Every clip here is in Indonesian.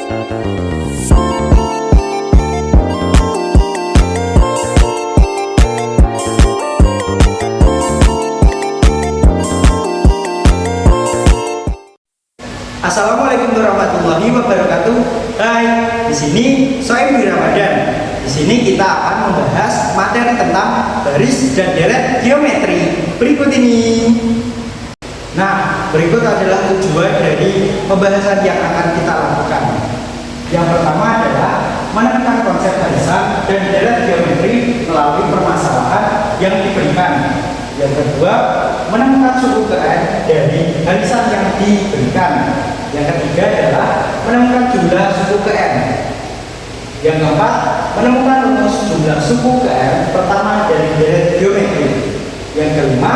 Assalamualaikum warahmatullahi wabarakatuh. Hai, di sini Soeib Ramadan. Di sini kita akan membahas materi tentang baris dan deret geometri berikut ini. Nah, berikut adalah tujuan dari pembahasan yang akan kita lakukan. Yang pertama adalah menemukan konsep barisan dan deret geometri melalui permasalahan yang diberikan. Yang kedua, menemukan suku Kn dari barisan yang diberikan. Yang ketiga adalah menemukan jumlah suku Kn. Yang keempat, menemukan rumus jumlah suku Kn pertama dari deret geometri. Yang kelima,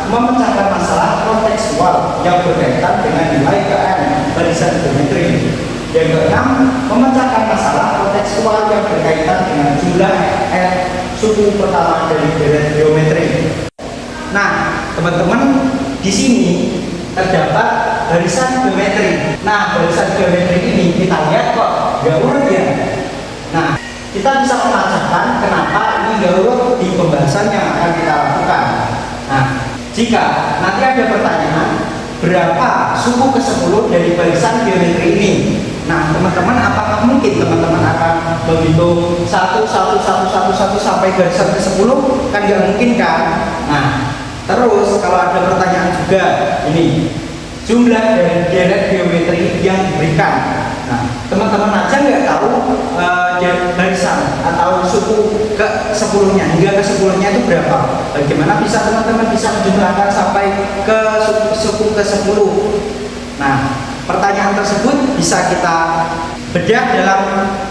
memecahkan masalah kontekstual yang berkaitan dengan nilai Kn barisan geometri. Yang keenam, memecahkan masalah kontekstual yang berkaitan dengan jumlah N suku pertama dari deret geometri. Nah, teman-teman, di sini terdapat barisan geometri. Nah, barisan geometri ini kita lihat kok nggak urut ya. Nah, kita bisa memecahkan kenapa ini nggak urut di pembahasan yang akan kita lakukan. Nah, jika nanti ada pertanyaan berapa suku ke-10 dari barisan geometri ini, nah teman-teman, apakah mungkin teman-teman akan menghitung 1 sampai barisan ke-10? Kan nggak mungkin kan. Nah, terus kalau ada pertanyaan juga ini jumlah dari deret geometri yang diberikan. Nah, teman-teman aja nggak tahu barisan atau suku ke-10-nya hingga ke-10-nya itu berapa. Bagaimana bisa teman-teman bisa menjumlahkan sampai ke suku ke-10? Nah, pertanyaan tersebut bisa kita bedah dalam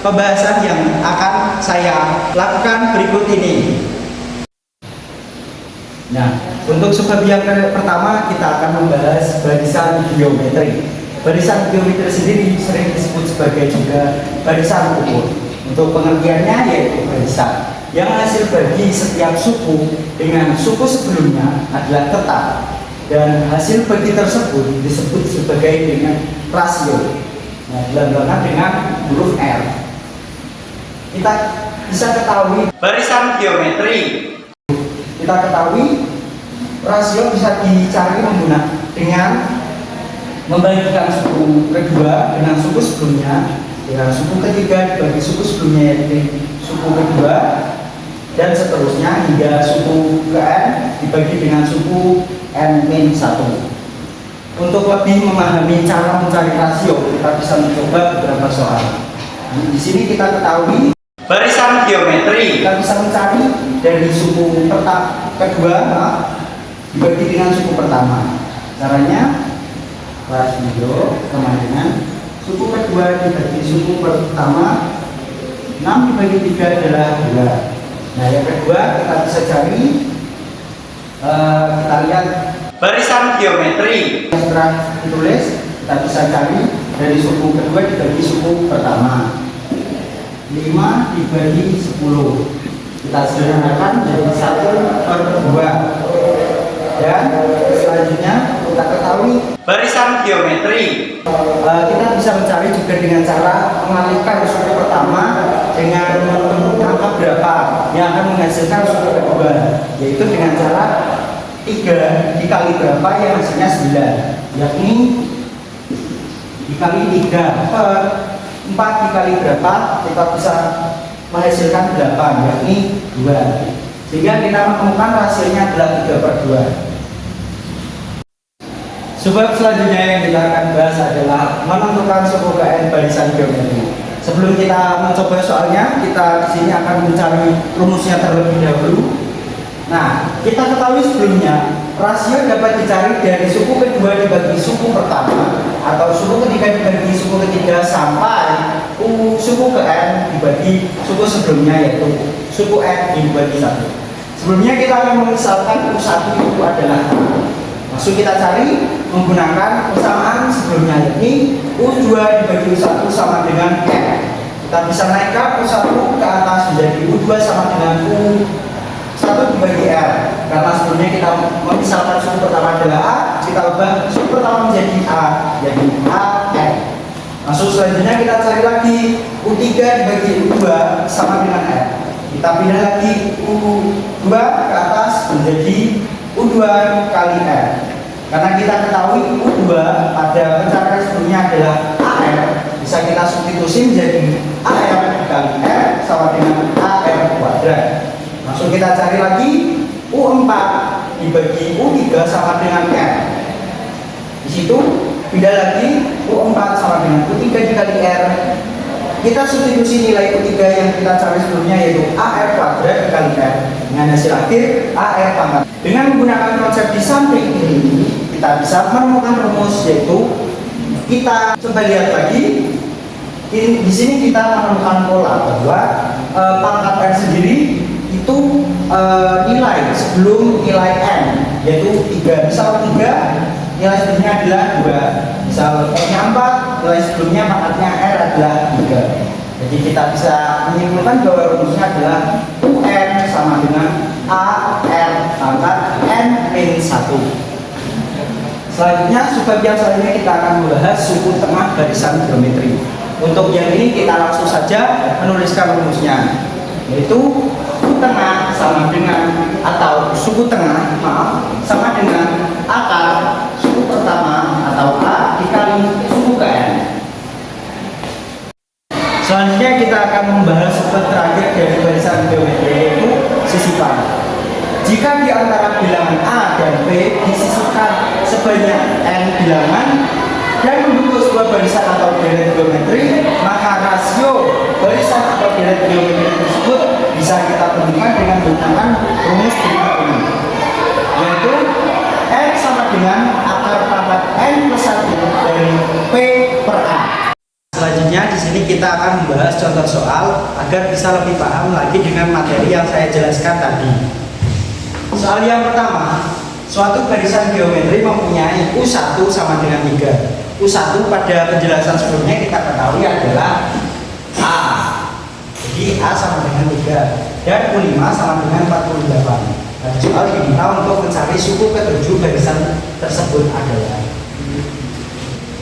pembahasan yang akan saya lakukan berikut ini. Nah, untuk sebab yang pertama kita akan membahas barisan geometri. Barisan geometri sendiri sering disebut sebagai juga barisan ukur. Untuk pengertiannya yaitu barisan yang hasil bagi setiap suku dengan suku sebelumnya adalah tetap, dan hasil bagi tersebut disebut sebagai dengan rasio. Nah, dilambangkan dengan huruf R. Kita bisa ketahui barisan geometri. Kita ketahui rasio bisa dicari menggunakan dengan membagikan suku kedua dengan suku sebelumnya, ya, suku ketiga dibagi suku sebelumnya yaitu suku kedua, dan seterusnya hingga suku Kn dibagi dengan suku N-1. Untuk lebih memahami cara mencari rasio, kita bisa mencoba beberapa soal. Di sini kita ketahui barisan geometri kita bisa mencari dari suku kedua dibagi dengan suku pertama. Caranya rasio sama dengan suku kedua dibagi suku pertama, 6 dibagi 3 adalah 2. Nah, yang kedua kita bisa cari, kita lihat barisan geometri. Setelah ditulis, kita bisa cari dari suku kedua dibagi suku pertama, 5 dibagi 10. Kita sederhanakan jadi 1/2. Dan selanjutnya kita ketahui barisan geometri. Kita bisa mencari juga dengan cara mengalihkan suku pertama dengan angka berapa yang akan menghasilkan suku kedua, yaitu dengan cara 3 dikali berapa yang hasilnya 9, yakni dikali 3 per 4 dikali berapa kita bisa menghasilkan 8, yakni 2, sehingga kita menemukan hasilnya adalah 3/2. Sebab selanjutnya yang kita akan bahas adalah menentukan suku Kn barisan geometri. Sebelum kita mencoba soalnya, kita di sini akan mencari rumusnya terlebih dahulu. Nah, kita ketahui sebelumnya rasio dapat dicari dari suku kedua dibagi suku pertama, atau suku ketiga dibagi suku ketiga, sampai suku Kn dibagi suku sebelumnya yaitu suku N dibagi 1. Sebelumnya kita akan memisalkan U1 itu adalah, langsung kita cari menggunakan persamaan sebelumnya, yakni U2 dibagi U1 sama dengan N. Kita bisa naikkan U1 ke atas menjadi U2 sama dengan U1 dibagi R. Karena sebelumnya kita memisalkan suku pertama adalah A, kita ubah suku pertama menjadi A, jadi A N. Langsung selanjutnya kita cari lagi U3 dibagi U2 sama dengan R. Kita pindah lagi U2 ke atas menjadi U2 kali R. Karena kita ketahui U2 pada pencarian sebelumnya adalah AR, bisa kita substitusi menjadi AR kali R sama dengan AR kuadrat. Langsung kita cari lagi U4 dibagi U3 sama dengan R. Di situ pindah lagi U4 sama dengan U3 dikali R. Kita substitusi nilai U3 yang kita cari sebelumnya yaitu AR kuadrat dikali R dengan hasil akhir AR pangkat. Dengan menggunakan konsep di samping ini kita bisa menemukan rumus, yaitu kita coba lihat lagi. Di sini kita menemukan pola bahwa pangkat R sendiri itu nilai sebelum nilai N yaitu 3. Misal 3 nilai sebelumnya adalah 2, misal N-nya 4, nilai sebelumnya pangkatnya R adalah 3. Jadi kita bisa menyimpulkan bahwa rumusnya adalah UN sama dengan AR pangkat N-1. Selanjutnya, subbagian selanjutnya kita akan membahas suku tengah barisan geometri. Untuk yang ini kita langsung saja menuliskan rumusnya, yaitu suku tengah sama dengan atau suku tengah sama dengan akar suku pertama atau A dikali suku ke N. Selanjutnya kita akan membahas sub terakhir dari barisan geometri, yaitu sisipan. Jika di antara bilangan A dan B disisipkan sebanyak N bilangan dan membentuk sebuah barisan atau deret geometri, maka rasio barisan atau deret geometri tersebut bisa kita tentukan dengan menggunakan rumus berikut ini, yaitu N sama dengan akar pangkat N plus 1 dari P per A. Selanjutnya di sini kita akan membahas contoh soal agar bisa lebih paham lagi dengan materi yang saya jelaskan tadi. Soal yang pertama, suatu barisan geometri mempunyai U1 sama dengan 3. U1 pada penjelasan sebelumnya kita ketahui adalah A. Jadi A sama dengan 3 dan U5 sama dengan 48. Pada soal diminta untuk mencari suku ketujuh barisan tersebut adalah.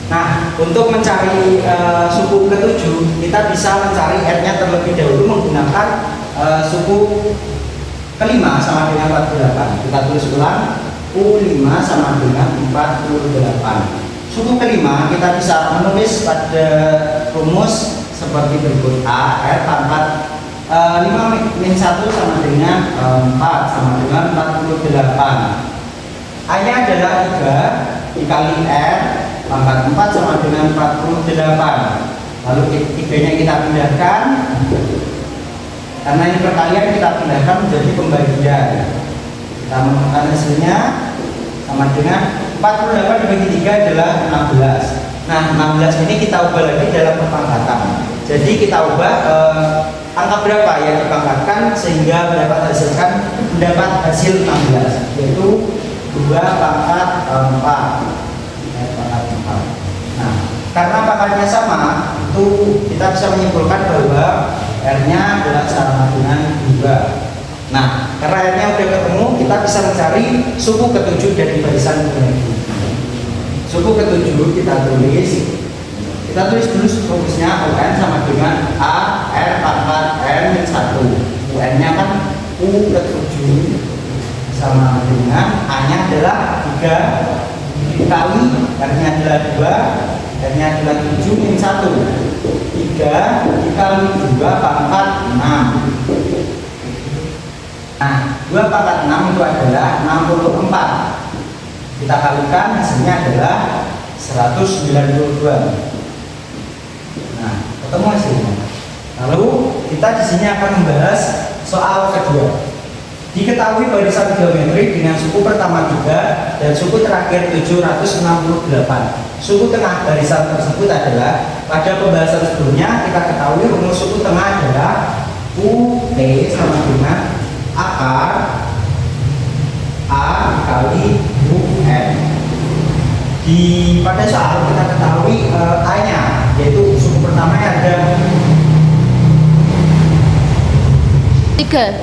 Nah, untuk mencari suku ketujuh, kita bisa mencari R-nya terlebih dahulu menggunakan suku kelima sama dengan 48. Kita tulis ulang, U5 sama dengan 48. Suku kelima kita bisa menulis pada rumus seperti berikut: A R pangkat 5 min 1 sama dengan 4 sama dengan 48. A nya adalah 3 dikali R pangkat 4 sama dengan 48. Lalu 3 nya kita pindahkan, karena ini perkalian kita pindahkan menjadi pembagian. Kita menemukan hasilnya sama dengan 48 dibagi 3 adalah 16. Nah, 16 ini kita ubah lagi dalam perpangkatan. Jadi kita ubah angka berapa yang dipangkatkan sehingga mendapat hasil 16, yaitu 2 pangkat 4. Nah, karena pangkatnya sama, itu kita bisa menyimpulkan bahwa R-nya adalah sama dengan 2. Nah, karena R-nya sudah ketemu, kita bisa mencari suku ketujuh dari barisan geometri. Suku ketujuh kita tulis dulu rumusnya UN sama dengan A R pangkat N-1. UN-nya kan U ketujuh sama dengan A-nya adalah 3 dikali R-nya adalah 2, R-nya adalah 7 min 1. 3 dikali 2 pangkat 6. Nah, 2 pangkat 6 itu adalah 64. Kita kalikan, hasilnya adalah 192. Nah, ketemu hasilnya. Lalu kita di sini akan membahas soal kedua. Diketahui barisan geometri dengan suku pertama 3 dan suku terakhir 768. Suku tengah barisan tersebut adalah, pada pembahasan sebelumnya kita ketahui rumus suku tengah adalah UT sama dengan akar A dikali UN. Pada soal kita ketahui A-nya, yaitu suku pertamanya ada 3.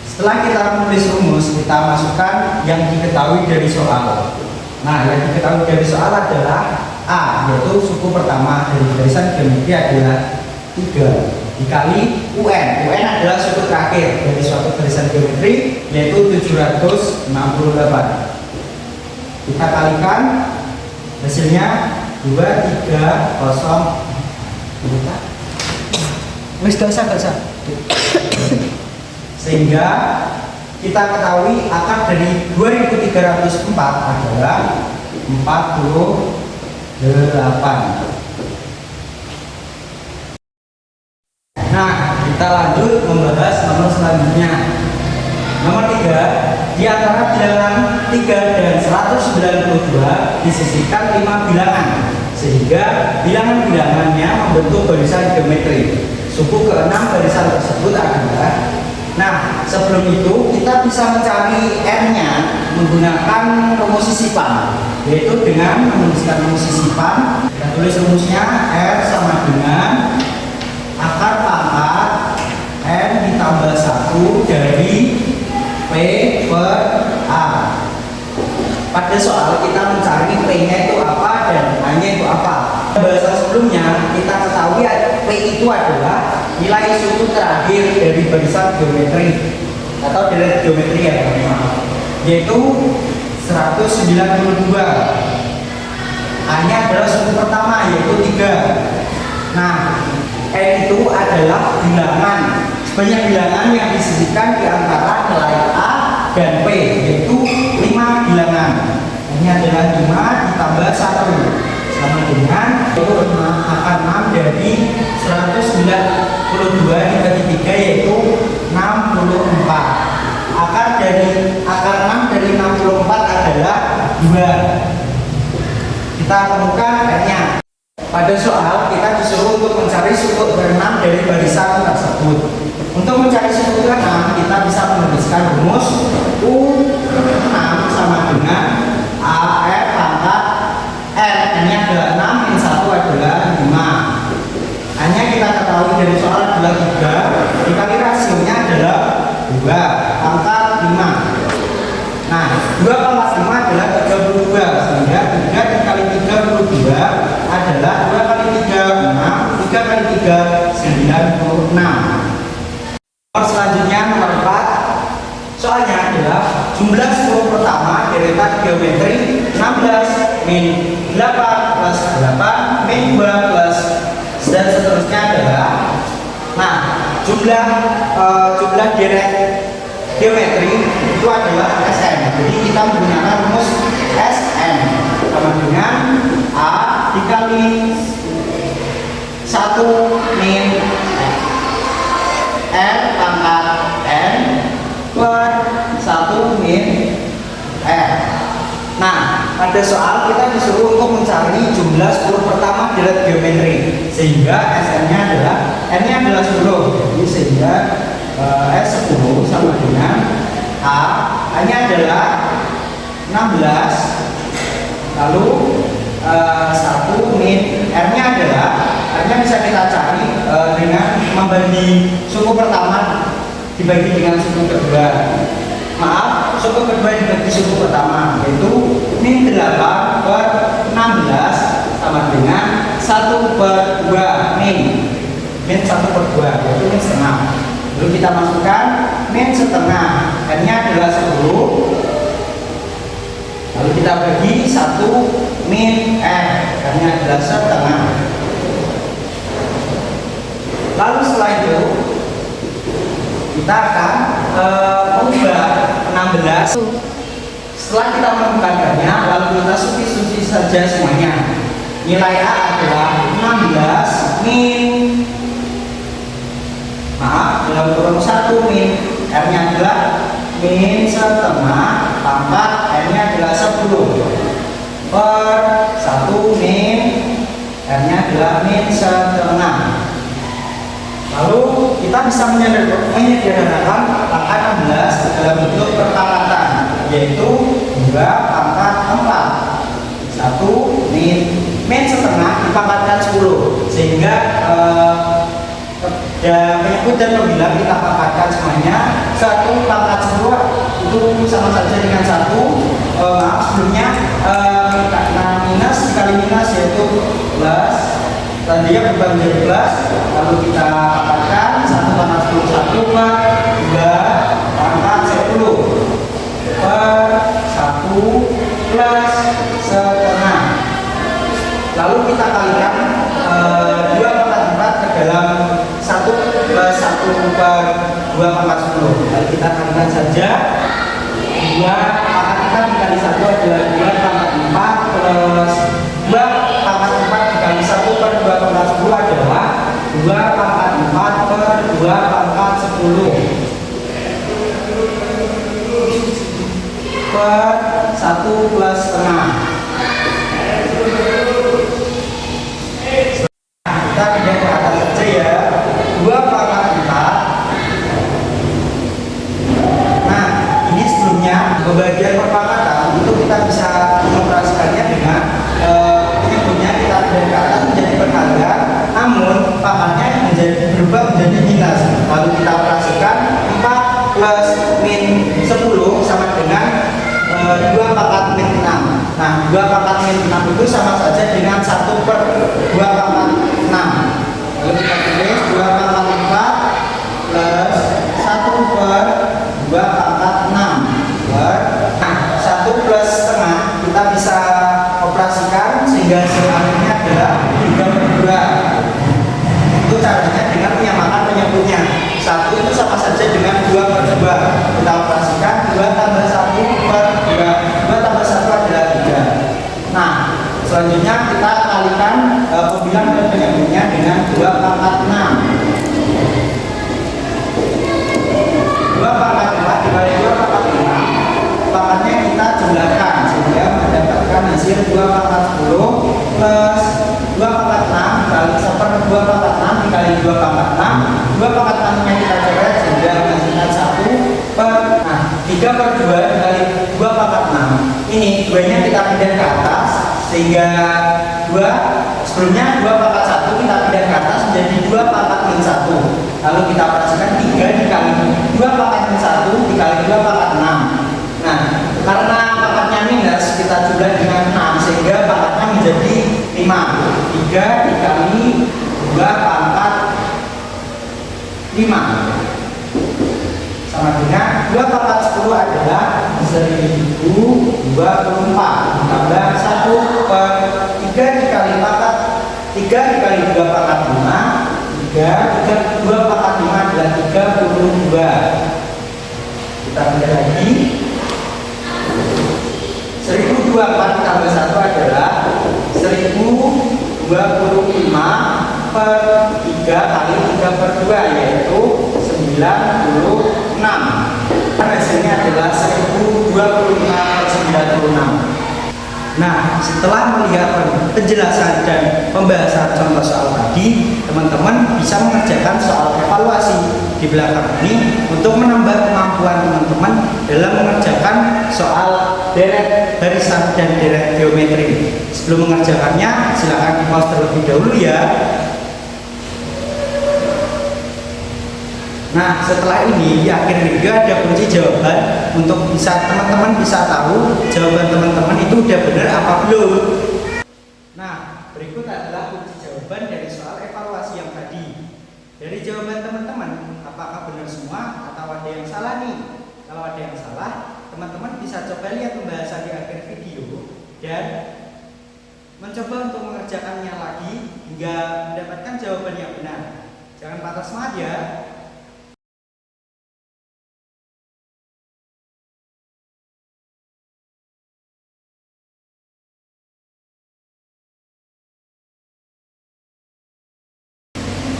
Setelah kita menulis rumus, kita masukkan yang diketahui dari soal. Nah, yang diketahui dari soal adalah A, yaitu suku pertama dari barisan geometri adalah 3 dikali UN. UN adalah suku terakhir dari suatu barisan geometri, yaitu 768. Kita kalikan, hasilnya 230. Sehingga kita ketahui akar dari 2304 adalah 48. Nah, kita lanjut membahas nomor selanjutnya. Nomor 3, di antara bilangan 3 dan 192 disisihkan 5 bilangan, sehingga bilangan-bilangannya membentuk barisan geometri. Suku ke-6 barisan tersebut adalah, nah sebelum itu kita bisa mencari R-nya menggunakan rumus sisipan, yaitu dengan menuliskan rumus sisipan. Kita tulis rumusnya, R sama dengan akar pangkat N ditambah 1 dari P per A. Pada soal kita mencari P-nya itu apa dan A-nya itu apa. Bahasa sebelumnya kita ketahui P itu adalah nilai suku terakhir dari barisan geometri atau deret geometri ya, yaitu 192. A-nya adalah suku pertama yaitu 3. Nah, N itu adalah bilangan, sebanyak bilangan yang disisihkan di antara nilai A dan P, yaitu 5 bilangan. Ini adalah 5 ditambah 1 sama dengan itu akar 6 dari 192 dibagi 3 yaitu 64. Akar 6 dari 64 adalah 2. Kita temukan R-nya. Pada soal kita disuruh untuk mencari suku ke-6 dari barisan tersebut. Untuk mencari suku ke-6 kita bisa menuliskan rumus U6 sama dengan AR pangkat R. N-nya adalah 6, min 1 adalah 5. Hanya kita ketahui dari soal adalah 3 dikali rasionya adalah 2 pangkat 5. Nah, 2 pangkat 5 adalah 32, sehingga 3 dikali 32 adalah 2 kali 3, 6, 3 kali 3, 96. Nomor selanjutnya nomor 4. Soalnya adalah jumlah suku pertama deretan geometri 16 min 8 plus 8 min 2 plus dan seterusnya adalah, nah jumlah deret geometri itu adalah Sn. Jadi kita menggunakan rumus Sn sama dengan A dikali 1 min R pangkat N per 1 min R. Nah, pada soal kita disuruh untuk mencari jumlah 10 pertama deret geometri, sehingga Sn-nya adalah N-nya adalah 10. Jadi sehingga S10 sama dengan A-nya adalah 16, lalu 1 min R-nya adalah, R-nya bisa kita cari dengan membagi suku pertama dibagi dengan suku kedua. Maaf, suku kedua dibagi suku pertama, yaitu min 8 per 16 sama dengan 1 per 2 min 1 per 2, yaitu min setengah. Lalu kita masukkan min setengah, N-nya adalah 10, lalu kita bagi 1 min R, N-nya adalah setengah. Lalu setelah itu kita akan mengubah 16. Setelah kita menemukan R-nya, lalu kita substitusi saja semuanya. Nilai A adalah 16 min, maaf, dalam kurung 1 min, R-nya adalah min setengah pangkat R-nya adalah 10 per 1 min, R-nya adalah min setengah. Lalu kita bisa menyederhanakan angka 16 dalam bentuk perpangkatan, yaitu 2 pangkat 4, 1 min setengah dipangkatkan 10, sehingga penyebut dan pembilang kita pangkatkan semuanya. 1 pangkat 10 itu sama saja dengan 1. Maaf sebelumnya, karena minus dikali minus yaitu plus, tadinya berubah menjadi plus, lalu kita pangkatkan 1 pangkat 10 1 per 2 pangkat 10 per 1 plus setengah. Lalu kita kalikan 2 pangkat 4 ke dalam 1 plus 1 per 2 pangkat 10. Lalu kita kalikan saja. 2 pangkat 4 dikali 1 adalah 2 pangkat 4 plus 2 pangkat 4 dikali 1 per 2 pangkat 10 adalah 2 pangkat 4 per 2 pangkat 10 per 1 plus setengah. Kita pindah ke atas saja ya. 2 pangkat 4. Nah, ini sebelumnya pembagian perpangkatan itu kita bisa mengoperasikannya dengan penyebutnya kita pindah ke atas menjadi berharga, namun pangkatnya berubah menjadi minus. Lalu kita operasikan 4 plus min 10 sama dengan 2 pangkat min 6. Nah, 2 pangkat min 6 itu sama saja dengan 1 per 2 pangkat 6. Lalu kita tulis 2 pangkat 4 plus 1 per 2 pangkat 6 per 1 plus setengah. Kita bisa operasikan sehingga hasil akhirnya adalah 3 per 2. Itu caranya dengan menyamakan penyebutnya. 1 itu sama saja dengan 2 per 2. Kita operasikan 2 tambah 1 per 2. 2 tambah 1 adalah 3. Nah, selanjutnya kita kalikan pembilang dan penyebutnya dengan 2 pangkat 6. 2 pangkat 4 dikali 2 pangkat 6. Pangkatnya kita jumlahkan sehingga mendapatkan hasil 2 pangkat 10 plus 2 pangkat 6 dikali 1 per 2 pangkat 6 dikali 2 pangkat 6. 2 pangkat 6 nya kita coret sehingga menghasilkan 1 per 3 per 2 dikali 2 pangkat 6. Ini 2 nya kita pindah ke atas sehingga 2 sebelumnya 2 pangkat 1 kita pindah ke atas menjadi 2 pangkat min 1. Lalu kita operasikan 3 dikali 2 pangkat min 1 dikali 2 pangkat 6. Nah, karena pangkatnya minus kita jumlah dengan 6 sehingga pangkatnya menjadi 5. 3 dikali 2 pangkat 5 sama dengan 2 pangkat 10 adalah 1024 tambah 1 per 3 dikali pangkat 3 dikali 2 pangkat 5. 3 2 pangkat 5 adalah 32. Kita pindah lagi. 1024 tambah 1 adalah 1025 per 3 kali 3 per 2 yaitu 96. Hasilnya adalah 1025 per 96. Nah, setelah melihat penjelasan dan pembahasan contoh soal tadi, teman-teman bisa mengerjakan soal evaluasi di belakang ini untuk menambah kemampuan teman-teman dalam mengerjakan soal deret barisan dan deret geometri. Sebelum mengerjakannya, silakan di pause terlebih dahulu ya. Nah, setelah ini di akhir video ada kunci jawaban untuk bisa teman-teman bisa tahu jawaban teman-teman itu udah benar apa belum. Nah, berikut adalah kunci jawaban dari soal evaluasi yang tadi. Dari jawaban teman-teman, apakah benar semua atau ada yang salah nih? Kalau ada yang salah, teman-teman bisa coba lihat pembahasan di akhir video dan mencoba untuk mengerjakannya lagi hingga mendapatkan jawaban yang benar. Jangan patah semangat ya.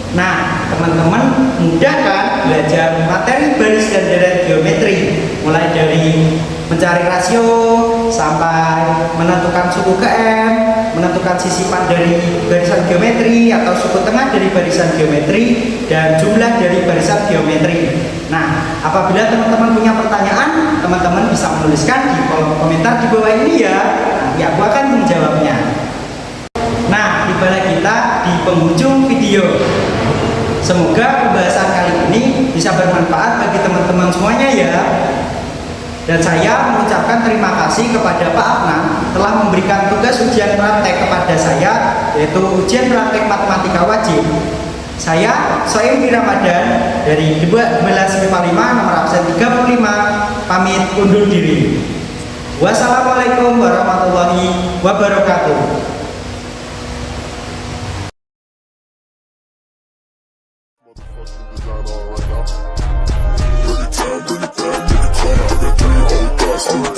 Nah, teman-teman mudah kan belajar materi baris dan deret geometri, mulai dari mencari rasio sampai menentukan suku KM, menentukan sisipan dari barisan geometri atau suku tengah dari barisan geometri dan jumlah dari barisan geometri. Nah, apabila teman-teman punya pertanyaan, teman-teman bisa menuliskan di kolom komentar di bawah ini ya. Nanti aku akan menjawabnya. Nah, tibalah kita di penghujung video. Semoga pembahasan kali ini bisa bermanfaat bagi teman-teman semuanya ya. Dan saya mengucapkan terima kasih kepada Pak Afnan telah memberikan tugas ujian praktek kepada saya, yaitu ujian praktek matematika wajib. Saya, Soim Ramadan dari 12 MIPA 5 nomor absen 35, pamit undur diri. Wassalamualaikum warahmatullahi wabarakatuh. Bring it down, bring it down, bring it down. I got 3 whole thoughts.